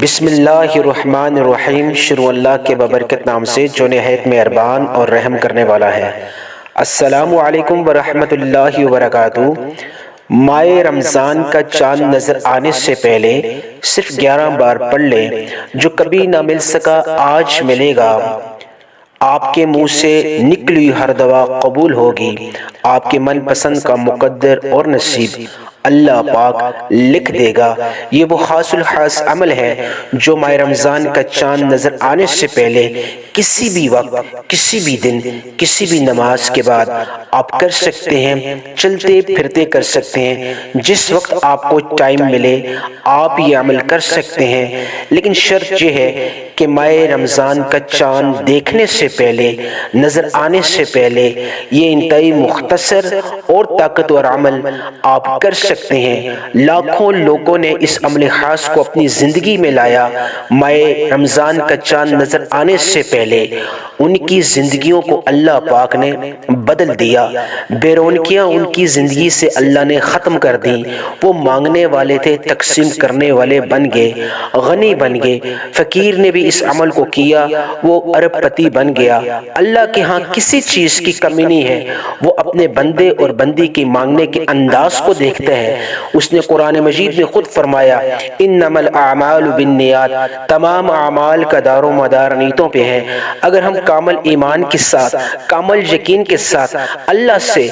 بسم اللہ الرحمن الرحیم۔ شروع اللہ کے ببرکت نام سے جو نہایت مہربان اور رحم کرنے والا ہے۔ السلام علیکم ورحمۃ اللہ وبرکاتہ۔ ماہ رمضان کا چاند نظر آنے سے پہلے صرف 11 بار پڑھ لیں، جو کبھی نہ مل سکا آج ملے گا۔ آپ کے منہ سے نکلی ہر دعا قبول ہوگی۔ آپ کے من پسند کا مقدر اور نصیب اللہ پاک لکھ دے گا۔ یہ وہ خاص الخاص عمل ہے جو ماہ رمضان کا چاند نظر آنے سے پہلے کسی بھی وقت، کسی بھی دن، کسی بھی نماز کے بعد آپ کر سکتے ہیں، چلتے پھرتے کر سکتے ہیں، جس وقت آپ کو ٹائم ملے آپ یہ عمل کر سکتے ہیں۔ لیکن شرط یہ ہے کہ ماہ رمضان کا چاند دیکھنے سے پہلے، نظر آنے سے پہلے یہ انتہائی مختصر اور طاقتور عمل آپ کر سکتے ہیں۔ لاکھوں لوگوں نے اس عمل خاص کو اپنی زندگی میں لایا۔ ماہ رمضان کا چاند نظر آنے سے پہلے ان کی زندگیوں کو اللہ پاک نے بدل دیا۔ بے رونقیاں ان کی زندگی سے اللہ نے ختم کر دی۔ وہ مانگنے والے تھے، تقسیم کرنے والے بن گئے، غنی بن گئے۔ فقیر نے بھی اس عمل کو کیا، وہ ارب پتی بن گیا۔ اللہ کے ہاں کسی چیز کی کمی نہیں ہے، وہ اپنے بندے اور بندی کی مانگنے کے انداز کو دیکھتا ہے۔ اس نے قرآن مجید میں خود فرمایا، انما الاعمال بالنیات، تمام اعمال کا دار و مدار نیتوں پہ ہے۔ اگر ہم کامل ایمان کے ساتھ، کامل یقین کے ساتھ اللہ سے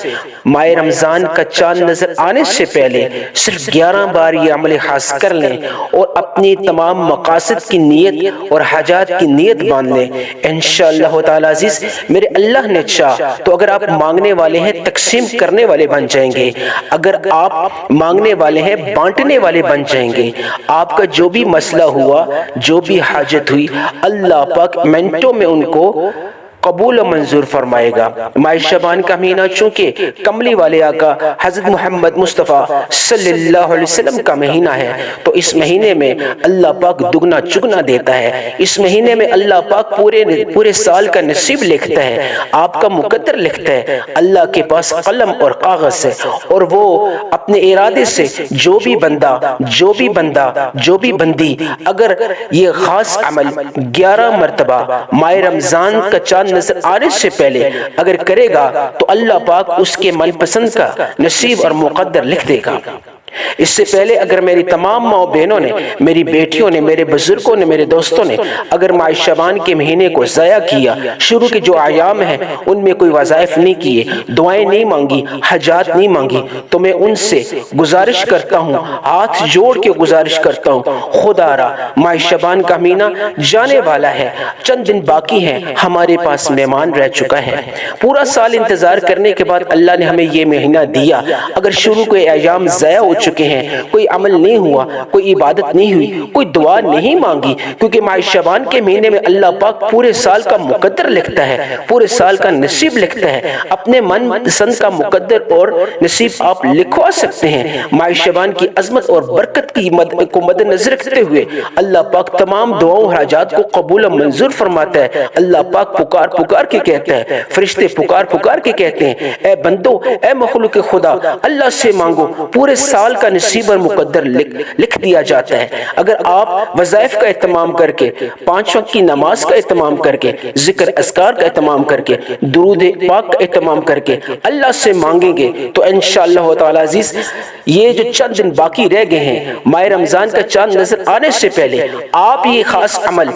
ماہ رمضان کا چاند نظر آنے سے پہلے صرف 11 بار یہ عمل خاص کر لیں اور اپنی تمام مقاصد کی نیت اور حاجات کی نیت باندھ لیں، انشاءاللہ تعالی عزیز میرے اللہ نے چاہ تو اگر آپ مانگنے والے ہیں تقسیم کرنے والے بن جائیں گے، اگر آپ مانگنے والے ہیں بانٹنے والے بن جائیں گے۔ آپ کا جو بھی مسئلہ ہوا، جو بھی حاجت ہوئی، اللہ پاک منٹوں میں ان کو قبول و منظور فرمائے گا۔ ماہ شعبان کا مہینہ چونکہ کملی والے آقا حضرت محمد مصطفیٰ صلی اللہ علیہ وسلم کا مہینہ ہے، تو اس مہینے میں اللہ پاک دگنا چگنا دیتا ہے۔ اس مہینے میں اللہ پاک پورے سال کا نصیب لکھتا ہے، آپ کا مقدر لکھتا ہے۔ اللہ کے پاس قلم اور کاغذ ہے، اور وہ اپنے ارادے سے جو بھی بندی اگر یہ خاص عمل 11 مرتبہ ماہ رمضان کا چاند نظر آنے سے پہلے اگر کرے گا تو اللہ پاک اس کے من پسند کا نصیب اور مقدر لکھ دے گا۔ اس سے پہلے اگر میری تمام ماں بہنوں نے، میری بیٹیوں نے، میرے بزرگوں نے، میرے دوستوں نے اگر ماہ شعبان کے مہینے کو ضائع کیا، شروع کے جو ایام ہیں ان میں کوئی وظائف نہیں کیے، دعائیں نہیں مانگی، حاجات نہیں مانگی، تو میں ان سے گزارش کرتا ہوں، ہاتھ جوڑ کے گزارش کرتا ہوں، خدا را ماہ شعبان کا مہینہ جانے والا ہے، چند دن باقی ہیں، ہمارے پاس مہمان رہ چکا ہے۔ پورا سال انتظار کرنے کے بعد اللہ نے ہمیں یہ مہینہ دیا، اگر شروع کے ایام ضائع ہو چکے ہیں، کوئی عمل نہیں ہوا، کوئی عبادت نہیں ہوئی، کوئی دعا نہیں مانگی، کیونکہ ماہ شعبان کے مہینے میں اللہ پاک پورے سال کا مقدر لکھتا ہے، پورے سال کا نصیب لکھتا ہے۔ اپنے من پسند کا مقدر اور نصیب آپ لکھوا سکتے ہیں۔ ماہ شعبان کی عظمت اور برکت کو مد نظر رکھتے ہوئے اللہ پاک تمام دعاؤں حاجات کو قبول و منظور فرماتا ہے۔ اللہ پاک پکار پکار کے کہتا ہے، فرشتے پکار پکار کے کہتے ہیں، اے بندو، اے مخلوق خدا، اللہ سے مانگو، پورے سال کا نصیب اور مقدر لکھ دیا جاتا ہے۔ اگر آپ وظائف کا اہتمام کر کے، 5 وقت کی نماز کا اہتمام کر کے، ذکر اذکار کا اہتمام کر کے، درود پاک کا اہتمام کر کے اللہ سے مانگیں گے تو انشاءاللہ تعالی عزیز یہ جو چند دن باقی رہ گئے ہیں ماہ رمضان کا چاند نظر آنے سے پہلے آپ یہ خاص عمل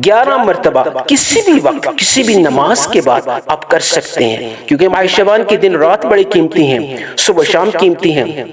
11 مرتبہ کسی بھی وقت، کسی بھی نماز کے بعد آپ کر سکتے ہیں، کیونکہ ماہ شعبان کے دن رات بڑے قیمتی ہیں، صبح شام قیمتی ہیں،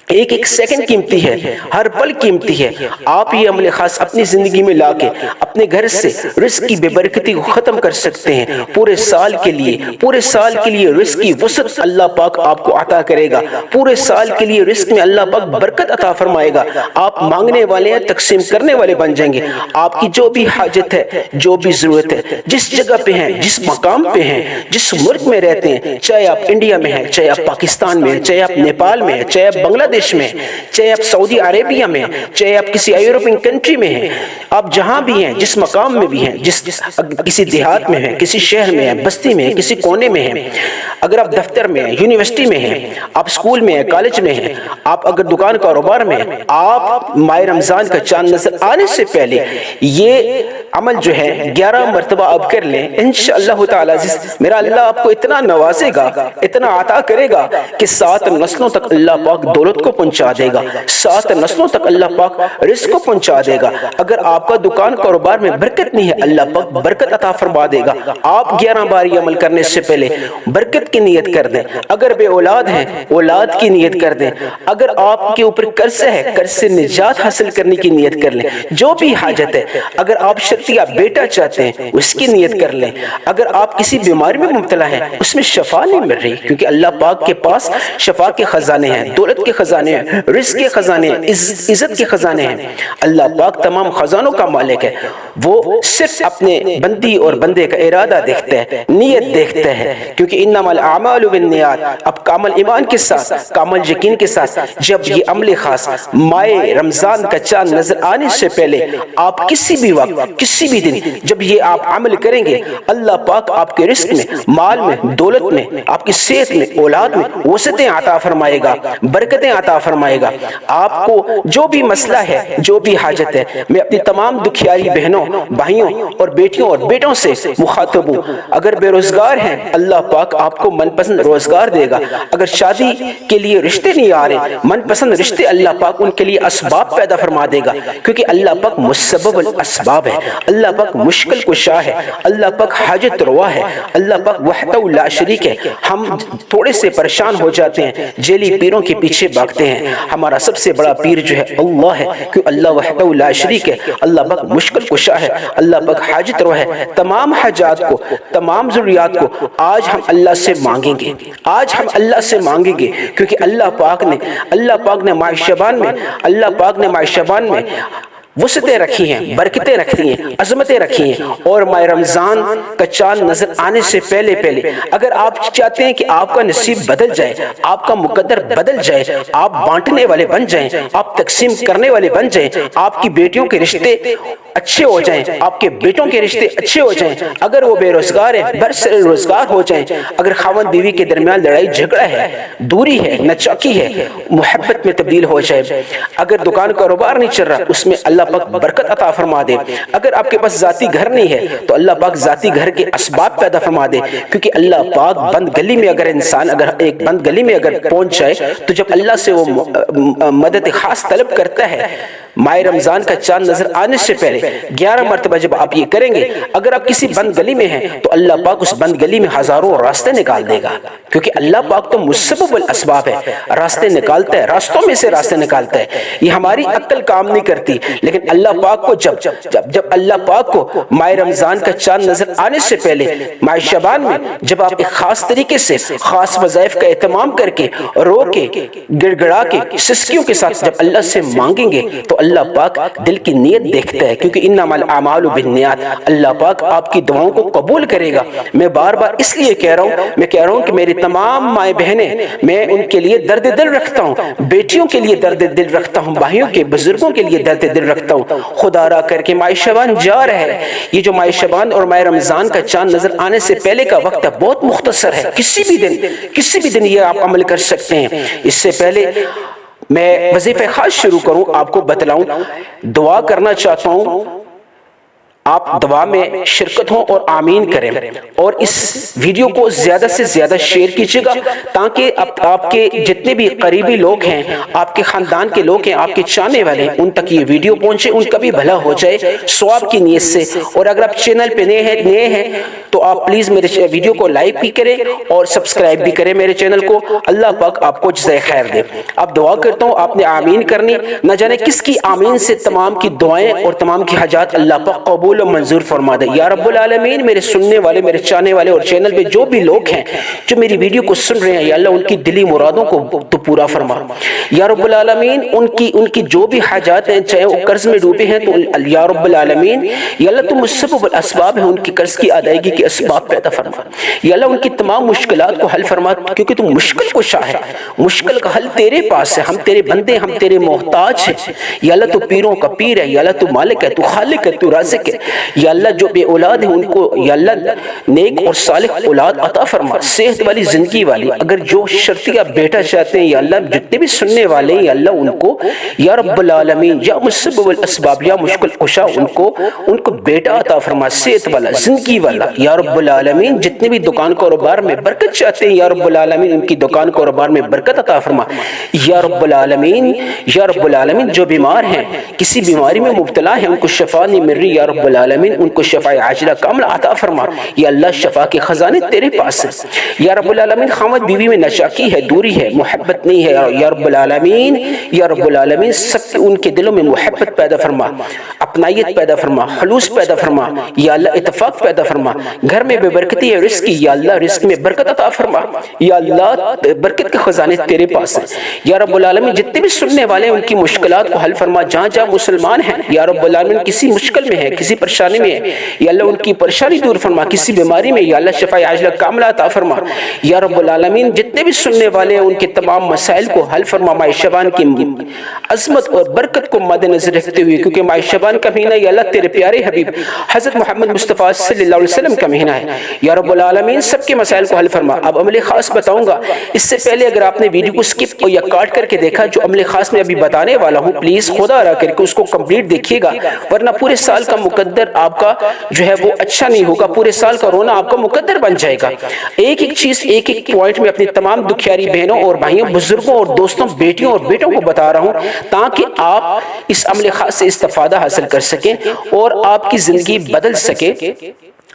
ایک ایک سیکنڈ قیمتی ہے، ہر پل قیمتی ہے۔ آپ یہ عمل خاص اپنی زندگی میں لا کے اپنے گھر سے رزق کی بے برکتی کو ختم کر سکتے ہیں۔ پورے سال کے لیے رزق کی وسعت اللہ پاک آپ کو عطا کرے گا، پورے سال کے لیے رزق میں اللہ پاک برکت عطا فرمائے گا۔ آپ مانگنے والے ہیں، تقسیم کرنے والے بن جائیں گے۔ آپ کی جو بھی حاجت ہے، جو بھی ضرورت ہے، جس جگہ پہ ہیں، جس مقام پہ ہیں، جس ملک میں رہتے ہیں، چاہے آپ انڈیا میں ہیں، چاہے آپ پاکستان میں ہیں، چاہے آپ نیپال میں ہیں، چاہے آپ بنگلہ دیش میں ہیں، چاہے آپ سعودی عربیہ میں ہیں، چاہے آپ کسی یورپین کنٹری میں ہیں، آپ جہاں بھی ہیں، جس مقام میں بھی ہیں، کسی دیہات میں ہیں، کسی شہر میں ہیں، بستی میں ہیں، کسی کونے میں ہیں، اگر آپ دفتر میں ہیں، یونیورسٹی میں ہیں، آپ اسکول میں ہیں، کالج میں ہیں، آپ اگر دکان کاروبار میں ہیں، آپ ماہ رمضان کا چاند نظر آنے سے پہلے یہ عمل جو ہے 11 مرتبہ آپ کر لیں، انشاءاللہ تعالی میرا اللہ آپ کو اتنا نوازے گا، اتنا عطا کرے گا کہ 7 نسلوں تک اللہ پاک دولت کو پہنچا دے گا، 7 نسلوں تک اللہ پاک رزق کو پہنچا دے گا۔ اگر آپ کا دکان کاروبار میں برکت نہیں ہے، اللہ پاک برکت عطا فرما دے گا۔ آپ 11 بار یہ عمل کرنے سے پہلے برکت کی نیت کر دیں، اگر بے اولاد ہیں اولاد کی نیت کر دیں، اگر آپ کے اوپر قرض ہے قرض سے نجات حاصل کرنے کی نیت کر لیں، جو بھی حاجت ہے، اگر آپ شرطیہ بیٹا چاہتے ہیں اس کی نیت کر لیں، اگر آپ کسی بیماری میں مبتلا ہیں اس میں شفا نہیں مل رہی، کیونکہ اللہ پاک کے پاس شفا کے خزانے ہیں، دولت کے خزانے ہیں، رزق کے خزانے ہیں، عزت کے خزانے ہیں۔ اللہ پاک تمام خزانوں کا مالک ہے، وہ صرف اپنے بندی اور بندے کا ارادہ دیکھتا ہے، نیت دیکھتا ہے، کیونکہ انما الاعمال بالنیات۔ اب کامل ایمان کے ساتھ، کامل یقین کے ساتھ جب یہ عمل خاص ماہ رمضان کا چاند نظر آنے سے پہلے آپ کسی بھی وقت کسی بھی دن جب یہ آپ عمل کریں گے، اللہ پاک آپ کے رزق میں، مال میں، دولت میں، آپ کی صحت میں، اولاد میں وسعتیں عطا فرمائے گا، برکتیں عطا فرمائے گا۔ آپ کو جو بھی مسئلہ ہے، جو بھی حاجت ہے، میں اپنی تمام دکھیاری بہنوں، بھائیوں اور بیٹیوں اور بیٹوں سے مخاطب ہوں۔ اگر بے روزگار ہیں اللہ پاک آپ کو من پسند روزگار دے گا، اگر شادی کے لیے رشتے نہیں آ رہے، من پسند رشتے اللہ پاک ان کے لیے اسباب پیدا فرما دے گا، کیونکہ اللہ پاک مسبب الاسباب ہے، اللہ پاک مشکل کشا ہے، اللہ پاک حاجت روا ہے، اللہ پاک وحدہ لا شریک ہے۔ ہم تھوڑے سے پریشان ہو جاتے ہیں، جیلی پیروں کے پیچھے بھاگتے ہیں، ہمارا سب سے بڑا پیر جو ہے اللہ ہے، کیوں اللہ وحدہ لا شریک ہے، اللہ پاک مشکل کشا ہے، اللہ پاک حاجت روا ہے۔ تمام حاجات کو، تمام ضروریات کو آج ہم اللہ سے مانگیں گے، آج ہم اللہ سے مانگیں گے، کیونکہ اللہ پاک نے ماہ شعبان میں وسعتیں رکھی ہیں، برکتیں رکھی ہیں، عظمتیں رکھی ہیں، اور ماہ رمضان کا چاند نظر آنے سے پہلے اگر آپ چاہتے ہیں کہ آپ کا نصیب بدل جائے، آپ کا مقدر بدل جائے، آپ بانٹنے والے بن جائیں، آپ تقسیم کرنے والے بن جائیں، آپ کی بیٹیوں کے رشتے اچھے ہو جائیں، آپ کے بیٹوں کے رشتے اچھے ہو جائیں، اگر وہ بے روزگار ہیں برسر روزگار ہو جائیں، اگر خاوند بیوی کے درمیان لڑائی جھگڑا ہے، دوری ہے، نچاکی ہے، محبت میں تبدیل ہو جائے، اگر دکان کاروبار نہیں چل رہا اس میں اللہ پاک برکت عطا فرما دے، اگر آپ کے پاس ذاتی گھر نہیں ہے تو اللہ پاک ذاتی گھر کے اسباب پیدا فرما دے، کیونکہ اللہ پاک بند گلی میں اگر انسان ایک بند گلی میں اگر پہنچ جائے تو جب اللہ سے وہ مدد خاص طلب کرتا ہے، ماہ رمضان کا چاند نظر آنے سے پہلے 11 مرتبہ جب آپ یہ کریں گے، اگر آپ کسی بند گلی میں ہیں تو اللہ پاک اس بند گلی میں ہزاروں راستے نکال دے گا، کیونکہ اللہ پاک تو مسبب الاسباب ہے، راستے نکالتا ہے، راستوں میں سے راستے نکالتا ہے۔ یہ ہماری عقل کام نہیں کرتی، لیکن اللہ پاک کو جب اللہ پاک کو ماہ رمضان کا چاند نظر آنے سے پہلے ماہ شعبان میں جب آپ ایک خاص طریقے سے خاص وظائف کا اہتمام کر کے، رو کے، گڑ گڑا کے، سسکیوں کے ساتھ جب اللہ سے مانگیں گے تو اللہ پاک دل کی نیت دیکھتا ہے، کیونکہ انما الاعمال بالنیات، اللہ پاک آپ کی دعاؤں کو قبول کرے گا۔ میں بار بار اس لیے کہہ رہا ہوں کہ میری تمام مائیں بہنیں، میں ان کے لیے درد دل رکھتا ہوں، بیٹیوں کے لیے درد دل رکھتا ہوں، بھائیوں کے، بزرگوں کے لیے درد دل رکھتا ہوں۔ خدا را کر کے ماہ شعبان جا رہا ہے، یہ جو ماہ شعبان اور ماہ رمضان کا چاند نظر آنے سے پہلے کا وقت ہے بہت مختصر ہے، کسی بھی دن یہ آپ عمل کر سکتے ہیں۔ اس سے پہلے میں وظیفہ خاص شروع کروں، آپ کو بتلاؤں، دعا کرنا چاہتا ہوں، آپ دعا میں شرکت ہوں اور آمین کریں، اور اس ویڈیو کو زیادہ سے زیادہ شیئر کیجیے گا تاکہ آپ کے جتنے بھی قریبی لوگ ہیں، آپ کے خاندان کے لوگ ہیں، آپ کے چاہنے والے ہیں، ان تک یہ ویڈیو پہنچے، ان کا بھی بھلا ہو جائے ثواب کی نیت سے۔ اور اگر آپ چینل پہ نئے ہیں تو آپ پلیز میرے ویڈیو کو لائک بھی کریں اور سبسکرائب بھی کریں میرے چینل کو۔ اللہ پاک آپ کو جزائے خیر دے۔ اب دعا کرتا ہوں، آپ نے آمین کرنی، نہ جانے کس کی آمین سے تمام کی دعائیں اور تمام کی حاجات اللہ پاک قبول قبول و منظور فرما دے۔ یا رب العالمین میرے سننے والے، میرے چاہنے والے اور چینل پہ جو بھی لوگ ہیں جو میری ویڈیو کو سن رہے ہیں، یا اللہ ان کی دلی مرادوں کو تو پورا فرما۔ یا رب العالمین ان کی جو بھی حاجات ہیں، چاہے وہ قرض میں ڈوبے ہیں تو یا رب العالمین یا اللہ تم مسبب الاسباب ہیں، ان کی قرض کی ادائیگی کے اسباب پیدا فرما۔ یا اللہ ان کی تمام مشکلات کو حل فرما، کیونکہ تم مشکل کشا ہے، مشکل کا حل تیرے پاس ہے، ہم تیرے بندے، ہم تیرے محتاج ہیں۔ یا اللہ تو پیروں کا پیر ہے، یا اللہ تو مالک ہے، تو خالق ہے، تو رازق ہے۔ یا اللہ جو بے اولاد ہیں ان کو یا اللہ نیک اور صالح اولاد عطا فرما، صحت والی زندگی والی۔ اگر جو شرطیہ بیٹا چاہتے ہیں یا اللہ جتنے بھی سننے والے ہیں یا اللہ ان کو یا رب العالمین یا مسبب الاسباب یا مشکل کشا ان کو بیٹا عطا فرما، صحت والا، زندگی والا۔ یا رب العالمین جتنے بھی دکان کاروبار میں برکت چاہتے ہیں یا رب العالمین ان کی دکان کاروبار میں برکت عطا فرما۔ یا رب العالمین یا رب العالمین جو بیمار ہیں، کسی بیماری میں مبتلا ہیں، ان کو شفا نہیں مل رہی، یا رب العالمین ان کو شفا عاجلہ کاملہ عطا فرما۔ یا اللہ شفا کے خزانے تیرے پاس ہیں۔ یا رب العالمین خاوند بیوی میں ناچاکی ہے، دوری ہے، محبت نہیں ہے، یا رب العالمین یا رب العالمین سب ان کے دلوں میں محبت پیدا فرما، اپنائیت پیدا فرما، خلوص پیدا فرما۔ یا اللہ اتفاق پیدا فرما۔ گھر میں بے برکتی ہے، رزق کی، یا اللہ رزق میں برکت عطا فرما۔ یا اللہ برکت کے خزانے تیرے پاس ہیں۔ یا رب العالمین جتنے بھی سننے والے ہیں ان کی مشکلات کو حل فرما، جہاں جہاں مسلمان ہیں یا رب العالمین کسی مشکل میں ہے، کسی پریشانی میں ہے، یا اللہ ان کی پریشانی دور فرما، کسی بیماری میں یا اللہ شفا عاجلہ کاملہ عطا فرما۔ یا رب العالمین جتنے بھی سننے والے ہیں ان کے تمام مسائل کو حل فرما، ماہ شعبان کی عظمت اور برکت کو مد نظر رکھتے ہوئے، کیونکہ ماہ شعبان کا مہینہ یا اللہ تیرے پیارے حبیب حضرت محمد مصطفیٰ صلی اللہ علیہ وسلم کا مہینہ ہے۔ یا رب العالمین سب کے مسائل کو حل فرما۔ اب عمل خاص بتاؤں گا، اس سے پہلے اگر آپ نے ویڈیو کو سکپ یا کاٹ کر کے دیکھا، جو عمل خاص میں ابھی بتانے والا ہوں پلیز خدا را کر کے اس کو کمپلیٹ دیکھیے گا، ورنہ پورے سال کا مقدر آپ کا جو ہے وہ اچھا نہیں ہوگا، پورے سال کا رونا آپ کا مقدر بن جائے گا۔ ایک ایک چیز، ایک ایک پوائنٹ میں اپنی تمام دکھیاری بہنوں اور بھائیوں، بزرگوں اور دوستوں، بیٹیوں اور بیٹوں کو بتا رہا ہوں تاکہ آپ اس عمل خاص سے استفادہ حاصل کر سکیں اور آپ کی زندگی بدل سکے۔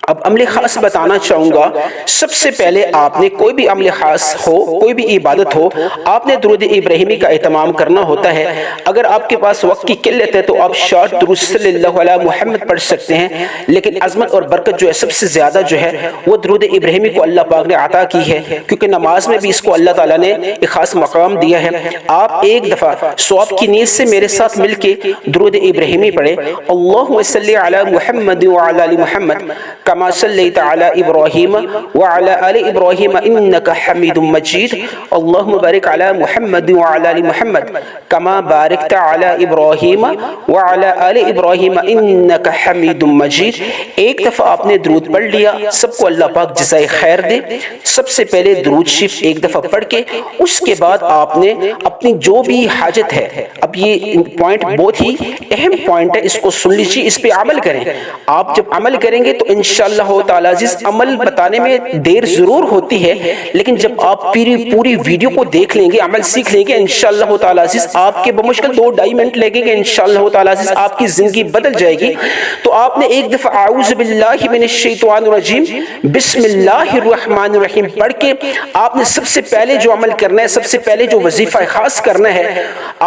اب عمل خاص بتانا چاہوں گا، سب سے پہلے آپ نے کوئی بھی عمل خاص ہو، کوئی بھی عبادت ہو، آپ نے درود ابراہیمی کا اہتمام کرنا ہوتا ہے۔ اگر آپ کے پاس وقت کی قلت ہے تو آپ شارٹ درود صلی اللہ علیہ محمد پڑھ سکتے ہیں، لیکن عظمت اور برکت جو ہے سب سے زیادہ جو ہے وہ درود ابراہیمی کو اللہ پاک نے عطا کی ہے، کیونکہ نماز میں بھی اس کو اللہ تعالیٰ نے ایک خاص مقام دیا ہے۔ آپ ایک دفعہ ثواب کی نیت سے میرے ساتھ مل کے درود ابراہیمی پڑھیں، اللہم صلی علی محمد وعلی آل محمد كما صليت على إبراهيم وعلى آل إبراهيم إنك حميد مجيد اللهم بارك على محمد وعلى آل محمد كما باركت على إبراهيم وعلى آل إبراهيم إنك حميد مجيد۔ ایک دفعہ آپ نے درود پڑھ لیا، سب کو اللہ پاک جزائے خیر دے۔ سب سے پہلے درود شریف ایک دفعہ پڑھ کے اس کے بعد آپ نے اپنی جو بھی حاجت ہے، اب یہ پوائنٹ بہت ہی اہم پوائنٹ ہے، اس کو سن لیجیے، اس پہ عمل کریں۔ آپ جب عمل کریں گے تو انشاءاللہ تعالیٰ عزیز عمل بتانے میں دیر ضرور ہوتی ہے، لیکن جب آپ پوری ویڈیو کو دیکھ لیں گے، عمل سیکھ لیں گے، انشاءاللہ تعالیٰ عزیز آپ کے بمشکل 2-2.5 منٹ لگیں گے، انشاءاللہ تعالیٰ عزیز آپ کی زندگی بدل جائے گی۔ تو آپ نے ایک دفعہ اعوذ باللہ من الشیطان الرجیم بسم اللہ الرحمن الرحیم پڑھ کے آپ نے سب سے پہلے جو عمل کرنا ہے، سب سے پہلے جو وظیفہ خاص کرنا ہے،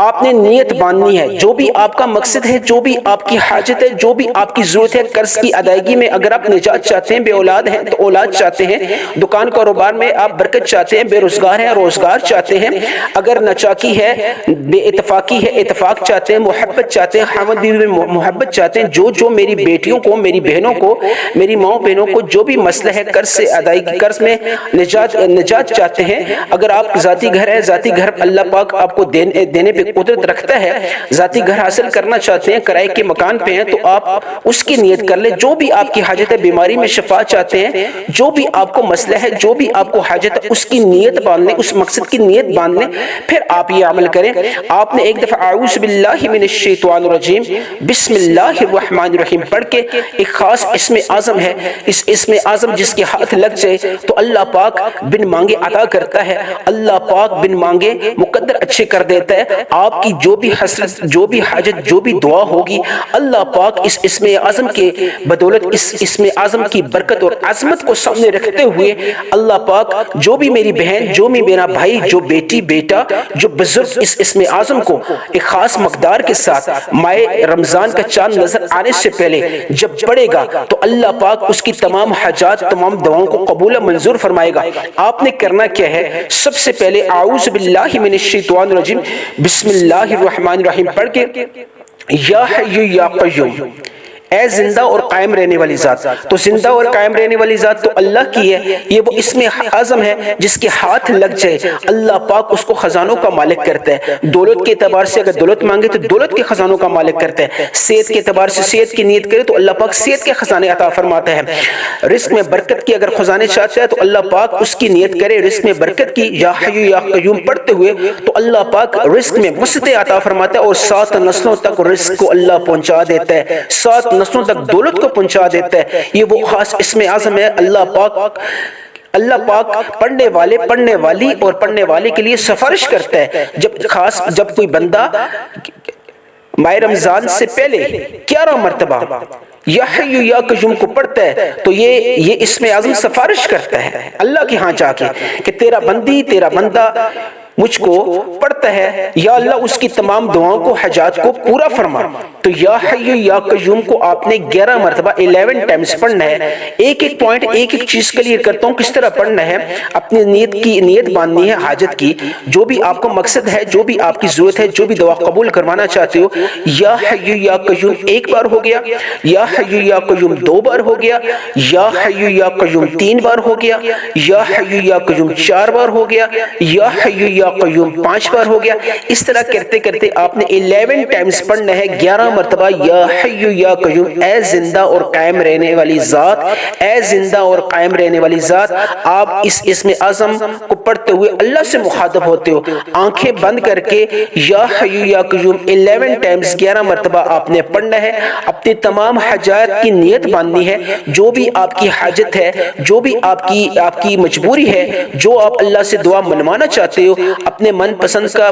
آپ نے نیت باندھنی ہے۔ جو بھی آپ کا مقصد ہے، جو بھی آپ کی حاجت ہے، جو بھی آپ کی ضرورت ہے، قرض کی ادائیگی میں اگر آپ نجات چاہتے ہیں، بے اولاد ہیں تو اولاد چاہتے ہیں، دکان کاروبار میں آپ برکت چاہتے ہیں، بے روزگار ہیں روزگار چاہتے ہیں، اگر ناچاکی ہے، بے اتفاقی ہے اتفاق چاہتے ہیں، محبت چاہتے ہیں، خاوند بیوی میں محبت چاہتے ہیں، جو میری بیٹیوں کو، میری بہنوں کو، میری ماں بہنوں کو جو بھی مسئلہ ہے، قرض سے ادائیگی، قرض میں نجات چاہتے ہیں، اگر آپ ذاتی گھر ہے، ذاتی گھر اللہ پاک آپ کو دینے پہ قدرت رکھتا ہے، ذاتی گھر حاصل کرنا چاہتے ہیں، کرائے کے مکان پہ ہیں، تو آپ اس کی نیت کر لیں۔ جو بھی آپ کی حاجت ہے، بیماری میں شفا چاہتے ہیں، جو بھی آپ کو مسئلہ ہے، جو بھی آپ کو حاجت ہے، اس کی نیت باندھ لیں، اس مقصد کی نیت باندھ لیں، پھر آپ یہ عمل کریں۔ آپ نے ایک دفعہ اعوذ باللہ من الشیطان الرجیم بسم اللہ الرحمن الرحیم پڑھ کے ایک خاص اسم اعظم ہے، اس اسم اعظم جس کے ہاتھ لگ جائے تو اللہ پاک بن مانگے عطا کرتا ہے، اللہ پاک بن مانگے مقدر اچھے کر دیتا ہے۔ آپ کی جو بھی حسرت، جو بھی حاجت، جو بھی دعا ہوگی، اللہ پاک اس اسم اعظم کے بدولت، اس اسم اعظم کی برکت اور عظمت کو سامنے رکھتے ہوئے اللہ پاک جو بھی میری بہن، جو بھی میرا بھائی، جو بیٹی بیٹا، جو بزرگ اس اسم اعظم کو ایک خاص مقدار کے ساتھ ماہ رمضان کا چاند نظر آنے سے پہلے جب پڑھے گا تو اللہ پاک اس کی تمام حاجات، تمام دعاؤں کو قبول منظور فرمائے گا۔ آپ نے کرنا کیا ہے؟ سب سے پہلے اعوذ باللہ من الشیطان الرجیم بسم اللہ الرحمن الرحیم پڑھ کے یا حی یا قیوم، اے زندہ اور قائم رہنے والی ذات۔ تو زندہ اور قائم رہنے والی ذات تو اللہ کی ہے، یہ وہ اسم اعظم ہے جس کے ہاتھ لگ جائے اللہ پاک اس کو خزانوں کا مالک کرتا ہے۔ دولت کے اعتبار سے اگر دولت مانگے تو دولت کے خزانوں کا مالک کرتا ہے، صحت کے اعتبار سے صحت کی نیت کرے تو اللہ پاک صحت کے خزانے عطا فرماتا ہے۔ رزق میں برکت کی اگر خزانے چاہتا ہے تو اللہ پاک اس کی نیت کرے رزق میں برکت کی، یا حی یا قیوم پڑھتے ہوئے، تو اللہ پاک رزق میں وسعت عطا فرماتا ہے اور 7 نسلوں تک رزق کو اللہ پہنچا دیتا ہے، 7 نسلوں تک دولت کو پہنچا دیتا ہے۔ یہ وہ خاص اسم اعظم ہے۔ اللہ پاک پڑھنے والے، پڑھنے والی اور پڑھنے والے کے لیے سفارش کرتا ہے۔ جب کوئی بندہ ماہ رمضان سے پہلے 11 مرتبہ یا حی یا قیوم کو پڑھتا ہے تو یہ اسم اعظم سفارش کرتا ہے اللہ کے ہاں جا کے کہ تیرا بندی، تیرا بندہ مجھ کو پڑھتا ہے، یا اللہ اس کی تمام دعاؤں کو، حاجات کو پورا فرما۔ تو یا حی یا قیوم کو آپ نے 11 مرتبہ 11 ٹائمز پڑھنا ہے۔ ایک ایک پوائنٹ، ایک ایک چیز کلیئر کرتا ہوں کس طرح پڑھنا ہے۔ اپنی نیت باندھنی ہے حاجت کی، جو بھی آپ کو مقصد ہے، جو بھی آپ کی ضرورت ہے، جو بھی دعا قبول کروانا چاہتے ہو، یا حی یا قیوم 1 بار ہو گیا، یا حی یا قیوم 2 بار ہو گیا، یا حی یا قیوم 3 بار ہو گیا، یا حی یا قیوم 4 بار ہو گیا، یا حی یا قیوم 5 بار ہو گیا۔ اس طرح کرتے کرتے آپ نے 11 ٹائمز پڑھنا ہے، 11 مرتبہ یا حی یا قیوم، اے زندہ اور قائم رہنے والی ذات، اے زندہ اور قائم رہنے والی ذات۔ آپ اس اسم اعظم کو پڑھتے ہوئے اللہ سے مخاطب ہوتے ہو، آنکھیں بند کر کے یا حی یا قیوم 11 ٹائمز 11 مرتبہ آپ نے پڑھنا ہے۔ اپنی تمام حاجات کی نیت باندھنی ہے، جو بھی آپ کی حاجت ہے، جو بھی آپ کی مجبوری ہے، جو آپ اللہ سے دعا منوانا چاہتے ہو، اپنے من پسند کا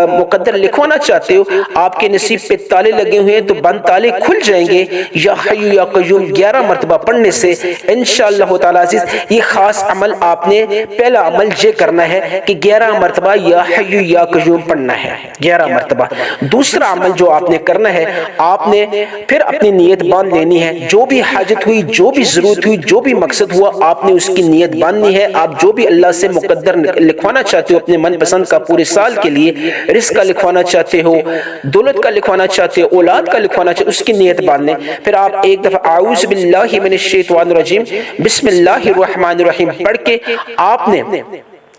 مقدر لکھوانا چاہتے ہو، آپ کے نصیب پہ تالے لگے ہوئے ہیں تو بند تالے کھل جائیں گے۔ یا حی یا قیوم 11 مرتبہ پڑھنے سے انشاءاللہ تعالی عزیز یہ خاص عمل آپ نے، پہلا عمل یہ کرنا ہے کہ 11 مرتبہ یا حی یا قیوم پڑھنا ہے، 11 مرتبہ۔ دوسرا عمل جو آپ نے کرنا ہے، آپ نے پھر اپنی نیت باندھ لینی ہے، جو بھی حاجت ہوئی، جو بھی ضرورت ہوئی، جو بھی مقصد ہوا، آپ نے اس کی نیت باندھنی ہے۔ آپ جو بھی اللہ سے مقدر لکھوانا چاہتے ہو اپنے من پسند کا پورے سال کے لیے، رزق کا لکھوانا چاہتے ہو، دولت کا لکھوانا چاہتے ہو، اولاد کا لکھوانا چاہتے ہو، اس کی نیت باندھنے۔ پھر آپ ایک دفعہ اعوذ باللہ من الشیطان الرجیم بسم اللہ الرحمن الرحیم پڑھ کے آپ نے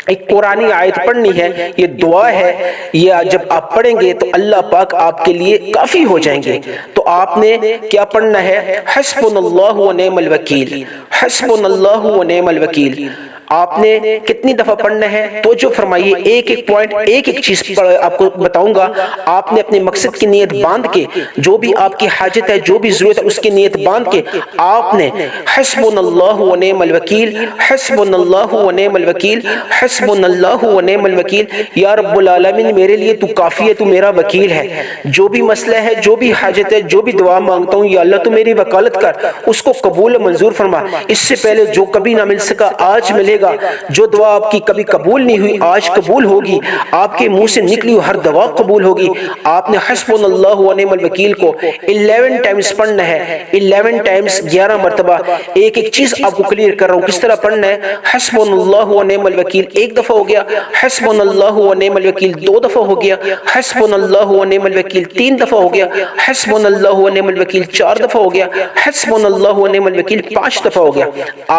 ایک قرآنی آیت پڑھنی ہے، یہ دعا ہے، یہ جب آپ پڑھیں گے تو اللہ پاک آپ کے لیے کافی ہو جائیں گے۔ تو آپ نے کیا پڑھنا ہے؟ حسبنا اللہ و نعم الوکیل، حسبنا اللہ و نعم الوکیل۔ آپ نے کتنی دفعہ پڑھنا ہے؟ تو جو فرمائیے، ایک ایک پوائنٹ، ایک ایک چیز آپ کو بتاؤں گا۔ آپ نے اپنے مقصد کی نیت باندھ کے، جو بھی آپ کی حاجت ہے، جو بھی ضرورت ہے، اس کی نیت باندھ کے آپ نے حسبنا اللہ و نعم الوکیل، حسبنا اللہ و نعم الوکیل، حسبنا اللہ و نعم الوکیل۔ یا رب العالمین میرے لیے تو کافی ہے، تو میرا وکیل ہے، جو بھی مسئلہ ہے، جو بھی حاجت ہے، جو بھی دعا مانگتا ہوں، یا اللہ تو میری وکالت کر، اس کو قبول منظور فرما۔ اس سے پہلے جو کبھی نہ مل سکا آج ملے گا، جو دعا آپ کی کبھی قبول نہیں ہوئی آج قبول ہوگی، آپ کے منہ سے نکلی ہر دعا قبول ہوگی۔ آپ نے حسبنا اللہ و نعم الوکیل کو 11 ٹائمز پڑھنا ہے، 11 ٹائمز 11 مرتبہ۔ ایک ایک چیز آپ کو کلیئر کر رہا ہوں کس طرح پڑھنا ہے۔ حسبنا اللہ و نعم الوکیل 1 دفعہ ہو گیا، حسبنا اللہ و نعم الوکیل 2 دفعہ ہو گیا، حسبنا اللہ و نعم الوکیل 3 دفعہ ہو گیا، حسبنا اللہ و نعم الوکیل 4 دفعہ ہو گیا، حسبنا اللہ و نعم الوکیل 5 دفعہ ہو گیا۔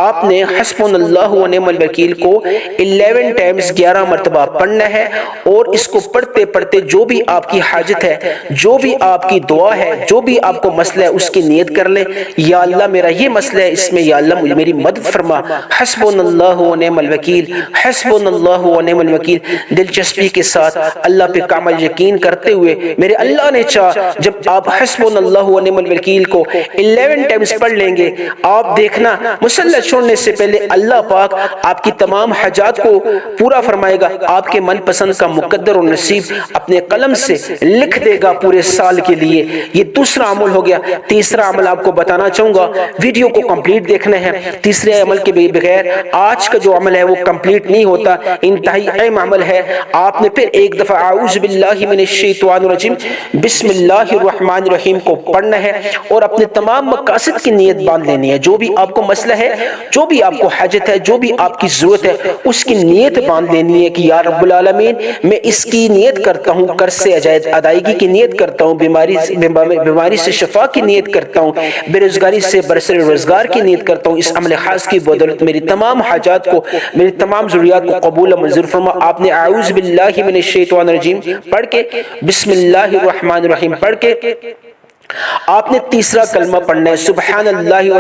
آپ نے حسبنا اللہ و نعم الوکیل کو 11 ٹائمز 11 مرتبہ پڑھنا ہے، اور اس کو پڑھتے پڑھتے جو بھی آپ کی حاجت ہے، جو بھی آپ کی دعا ہے، جو بھی آپ کو مسئلہ ہے، اس کی نیت کر لیں۔ یا اللہ میرا یہ مسئلہ ہے، اس میں یا اللہ میری مدد فرما، حسبنا اللہ و نعم الوکیل، حسبنا اللہ و نعم الوکیل۔ دلچسپی کے ساتھ اللہ پہ کامل یقین کرتے ہوئے، میرے اللہ نے چاہا جب آپ حسبنا اللہ و نعم الوکیل کو 11 ٹائمز پڑھ لیں گے، آپ دیکھنا مسلح چھوڑنے سے پہلے اللہ پاک آپ کی تمام حاجات کو پورا فرمائے گا، آپ کے من پسند کا مقدر اور نصیب اپنے قلم سے لکھ دے گا پورے سال کے لیے۔ یہ دوسرا عمل ہو گیا۔ تیسرا عمل آپ کو بتانا چاہوں گا، ویڈیو کو کمپلیٹ دیکھنا ہے۔ تیسرے عمل کے بغیر آج کا جو عمل ہے وہ کمپلیٹ نہیں ہوتا، انتہائی اہم عمل ہے۔ آپ نے پھر ایک دفعہ اعوذ باللہ من الشیطان الرجیم بسم اللہ الرحمن الرحیم کو پڑھنا ہے اور اپنے تمام مقاصد کی نیت باندھ لینی ہے۔ جو بھی آپ کو مسئلہ ہے، جو بھی آپ کو حاجت ہے، جو بھی آپ کی ضرورت ہے، اس کی نیت باندھ لینی ہے کہ یا رب العالمین میں اس کی نیت کرتا ہوں، قرض سے ادائیگی کی نیت کرتا ہوں، بیماری سے شفا کی نیت کرتا ہوں، بے روزگاری سے برسر روزگار کی نیت کرتا ہوں۔ اس عمل خاص کی بدولت میری تمام حاجات کو، میری تمام ضروریات کو قبول و منظور فرما۔ آپ نے اعوذ باللہ من الشیطان الرجیم پڑھ کے بسم اللہ الرحمن الرحیم پڑھ کے آپ نے تیسرا کلمہ پڑھنا ہے سبحان اللہ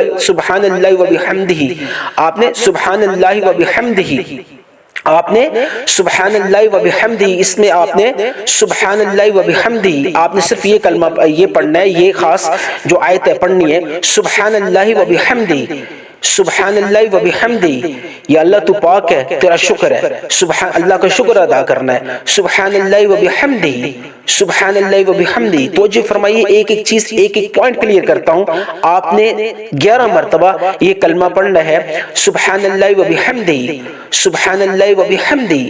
و بحمدہ۔ آپ نے سبحان اللہ و بحمدہ، آپ نے سبحان اللہ و بحمدہ، اس میں آپ نے سبحان اللہ و بحمدہ، آپ نے صرف یہ کلمہ یہ پڑھنا ہے، یہ خاص جو آیت ہے پڑھنی ہے، سبحان اللہ و بحمدہ، سبحان اللہ و بحمدہ۔ یا اللہ تو پاک ہے، تیرا شکر ہے، سبحان اللہ کا شکر ادا کرنا ہے، سبحان اللہ و بحمدہ، سبحان اللہ و بحمدہ۔ توجہ فرمائیے، ایک ایک چیز، ایک ایک پوائنٹ کلیئر کرتا ہوں۔ آپ نے 11 مرتبہ یہ کلمہ پڑھنا ہے، سبحان اللہ و بحمدہ، سبحان اللہ و بحمدہ،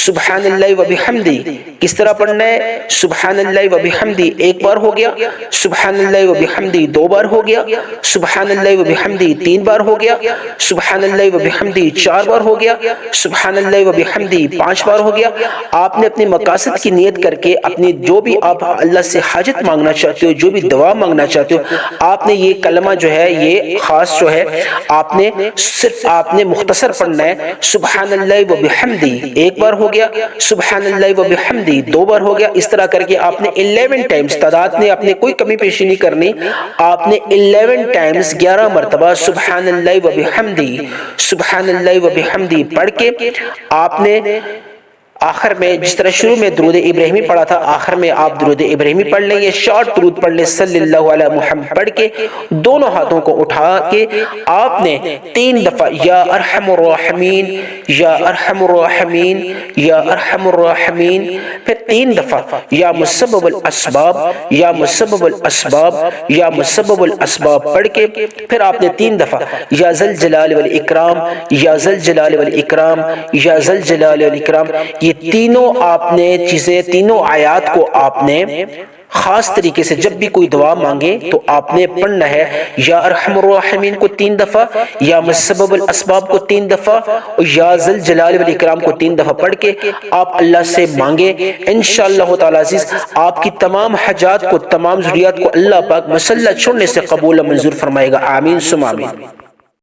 سبحان اللہ و بحمدہ۔ کس طرح پڑھنا ہے؟ سبحان اللہ و بحمدہ ایک بار ہو گیا، سبحان اللہ و بحمدہ 2 بار ہو گیا، سبحان اللہ و بحمدہ 3 بار ہو گیا، سبحان اللہ و بحمدہ 4 بار ہو گیا، سبحان اللہ و بحمدہ 5 بار ہو گیا۔ آپ نے اپنے مقاصد کی نیت کر کے اپنی جو بھی آپ اللہ سے حاجت مانگنا چاہتے ہو، جو بھی دعا مانگنا چاہتے ہو، آپ نے یہ کلمہ جو ہے، یہ خاص جو ہے، آپ نے صرف آپ نے مختصر پڑھنا ہے، سبحان اللہ و بحمدہ ایک بار ہو گیا، سبحان اللہ و بحمدہ 2 بار ہو گیا۔ اس طرح کر کے آپ نے 11 ٹائمز، تعداد میں آپ نے کوئی کمی پیشی نہیں کرنی، آپ نے 11 ٹائمز 11 مرتبہ سبحان اللہ و بحمدہ، سبحان اللہ و بحمدہ پڑھ کے آپ نے آخر میں جس طرح شروع میں درود ابراہیمی پڑھا تھا، آخر میں آپ درود ابراہیمی پڑھ لیں، یہ شارٹ درود پڑھ لیں، صلی اللہ علی محمد پڑھ کے دونوں ہاتھوں کو اٹھا کے آپ نے 3 دفعہ یا ارحم الراحمین، یا ارحم الراحمین، یا ارحم الراحمین، پھر 3 دفعہ یا مسبب الاسباب، یا مسبب الاسباب، یا مسبب الاسباب پڑھ کے پھر آپ نے 3 دفعہ یا ذل جلال والاکرام، یا ذل جلال والاکرام، یا ذل جلال والاکرام۔ یہ تینوں آپ نے چیزیں، تینوں آیات کو آپ نے خاص طریقے سے جب بھی کوئی دعا مانگے تو آپ نے پڑھنا ہے، یا ارحم الراحمین کو 3 دفعہ، یا مسبب الاسباب کو 3 دفعہ، اور یا ذل جلال والاکرام کو 3 دفعہ پڑھ کے آپ اللہ سے مانگے۔ انشاءاللہ تعالی عزیز آپ کی تمام حاجات کو، تمام ضروریات کو اللہ پاک مسلح چھوڑنے سے قبول و منظور فرمائے گا۔ آمین ثم آمین۔